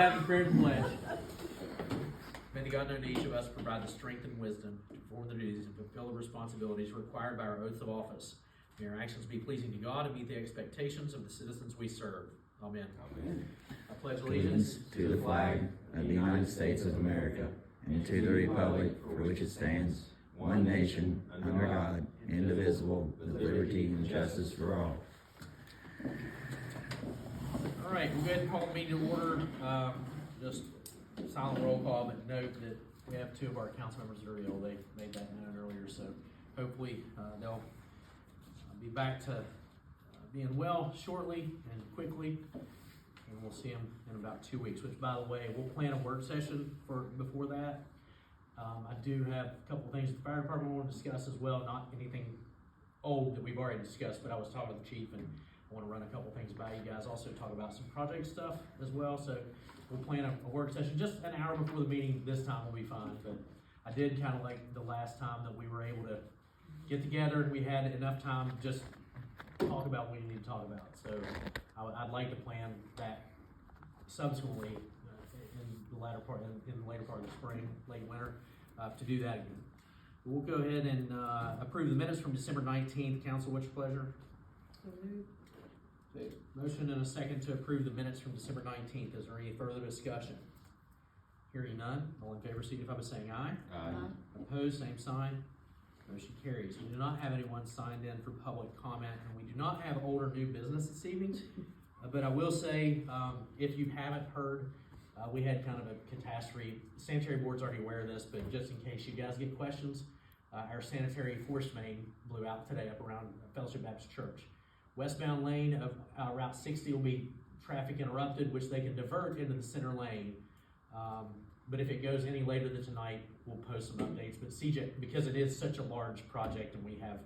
stand in prayer and pledge. May the God known to each of us provide the strength and wisdom to perform the duties and fulfill the responsibilities required by our oaths of office. May our actions be pleasing to God and meet the expectations of the citizens we serve. Amen. Amen. I pledge allegiance To the flag of the United States of America and to the republic for which it stands, one nation, under God, indivisible, with liberty and justice for all. All right, we'll go ahead and call the meeting to order. Just silent roll call, but note that we have two of our council members that are ill. They made that known earlier, so hopefully they'll be back to being well shortly and quickly, and we'll see them in about 2 weeks. Which, by the way, we'll plan a work session before that. I do have a couple of things the fire department want to discuss as well. Not anything old that we've already discussed, but I was talking with the chief and I want to run a couple things by you guys. Also talk about some project stuff as well. So we'll plan a work session just an hour before the meeting. This time will be fine. But I did kind of like the last time that we were able to get together and we had enough time to just talk about what we need to talk about. So I'd like to plan that subsequently in the latter part, in the later part of the spring, late winter, to do that again. We'll go ahead and approve the minutes from December 19th. Council, what's your pleasure? Okay. Motion and a second to approve the minutes from December 19th. Is there any further discussion? Hearing none, all in favor signify by saying aye. Aye. Opposed, same sign. Motion carries. We do not have anyone signed in for public comment, and we do not have old or new business this evening. But I will say, if you haven't heard, we had kind of a catastrophe. The sanitary board's already aware of this, but just in case you guys get questions, our sanitary force main blew out today up around Fellowship Baptist Church. Westbound lane of Route 60 will be traffic interrupted, which they can divert into the center lane. But if it goes any later than tonight, we'll post some updates. But CJ, because it is such a large project and we have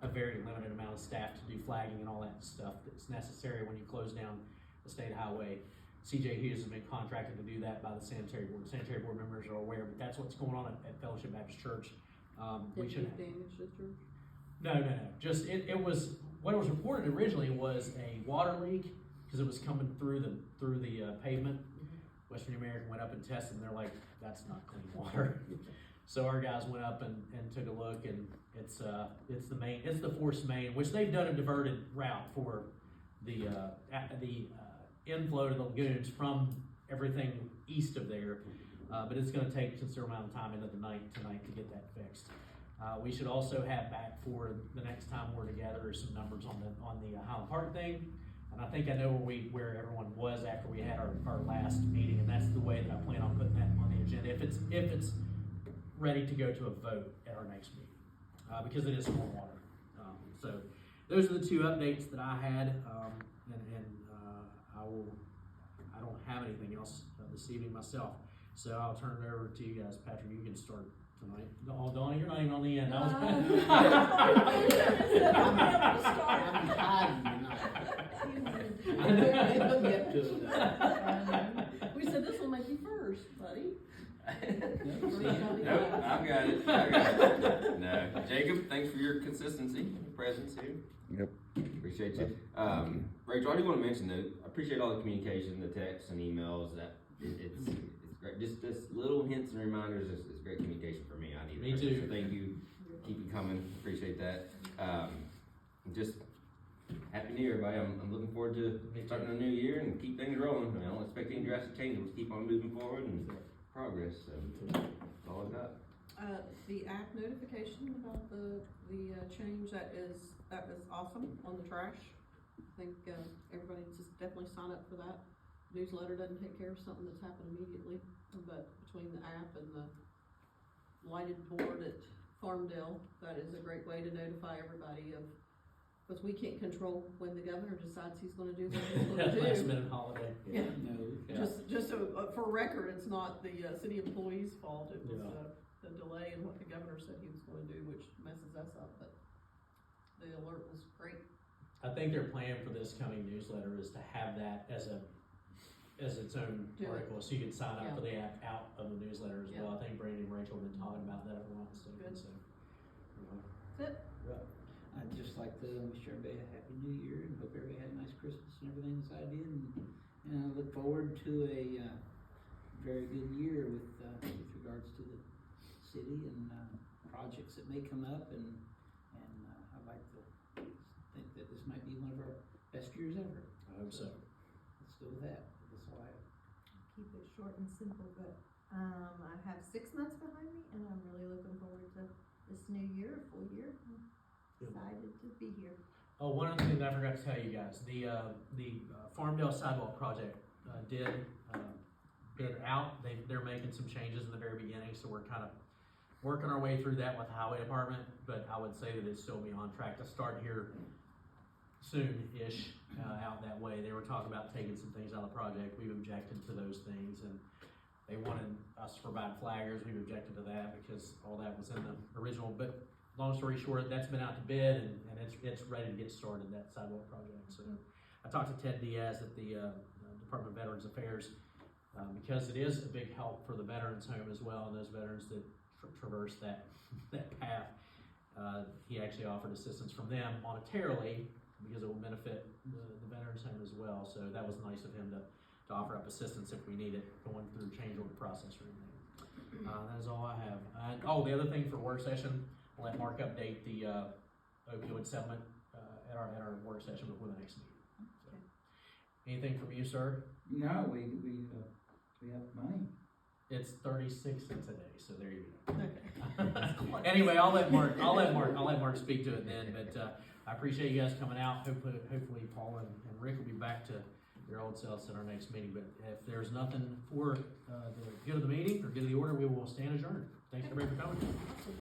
a very limited amount of staff to do flagging and all that stuff that's necessary when you close down the state highway, CJ Hughes has been contracted to do that by the sanitary board. The sanitary board members are aware, but that's what's going on at Fellowship Baptist Church. We should damage the church? No. Just it was what was reported originally was a water leak because it was coming through the pavement. Western American went up and tested, and they're like, "That's not clean water." So our guys went up and took a look, and it's the force main, which they've done a diverted route for the inflow to the lagoons from everything east of there. But it's going to take a considerable amount of time into the night tonight to get that fixed. We should also have back for the next time we're together some numbers on the Highland Park thing, and I think I know where everyone was after we had our last meeting, and that's the way that I plan on putting that on the agenda if it's ready to go to a vote at our next meeting, because it is stormwater. So those are the two updates that I had, and I don't have anything else this evening myself. So I'll turn it over to you guys. Patrick, you can start tonight. Oh, Donnie, you're not even on the end. I'm We said this will make you first, buddy. Nope, I've got it. No, Jacob, thanks for your consistency, your presence here. Yep. Appreciate you. Rachel, I do want to mention that I appreciate all the communication, the texts and emails. That it's great. Just little hints and reminders is great communication for me. I need Me too. So thank you. Keep it coming. Appreciate that. Just Happy New Year, everybody. I'm looking forward to starting a new year and keep things rolling. I don't expect any drastic changes. Let's keep on moving forward and progress. So that's all I got. The app notification about the change, that is awesome on the trash. I think everybody just definitely sign up for that. Newsletter doesn't take care of something that's happened immediately, but between the app and the lighted board at Farmdale, that is a great way to notify everybody of, because we can't control when the governor decides he's going to do what he's going to do. Last minute holiday. Yeah. No. Yeah. Just for record, it's not the city employees' fault. It was the delay in what the governor said he was going to do, which messes us up. But the alert was great. I think their plan for this coming newsletter is to have that as its own article, so you can sign up for the app out of the newsletter as well. I think Brandon and Rachel have been talking about that every once. So, Good. yeah. I'd just like to wish everybody a happy new year and hope everybody had a nice Christmas and everything as I did, And I look forward to a, very good year with regards to the city and, projects that may come up and I'd like to think that this might be one of our best years ever. I hope so. Let's go with that. That's all I have. Keep it short and simple, but, I have 6 months behind me and I'm really looking forward to this new year, full year. I'm excited to be here. Oh, one other thing that I forgot to tell you guys, the Farmdale sidewalk project, did bid out. They're making some changes in the very beginning, so we're kind of working our way through that with the highway department, but I would say that it'd still be on track to start here soon-ish, out that way. They were talking about taking some things out of the project. We've objected to those things, and they wanted us to provide flaggers. We've objected to that because all that was in the original, but long story short, that's been out to bid and it's ready to get started, that sidewalk project. So I talked to Ted Diaz at the Department of Veterans Affairs, because it is a big help for the veterans home as well, and those veterans that traverse that path. He actually offered assistance from them monetarily because it will benefit the veterans home as well. So that was nice of him to offer up assistance if we need it going through change order process or anything. That is all I have. And, the other thing for work session, I'll let Mark update the opioid settlement at our work session before the next meeting. So, anything from you, sir? No, we have money. It's 36 cents a day, so there you go. Okay. Anyway, I'll let Mark speak to it then. But I appreciate you guys coming out. Hopefully, Paul and Rick will be back to their old selves at our next meeting. But if there's nothing for the good of the meeting or good of the order, we will stand adjourned. Thanks everybody for coming.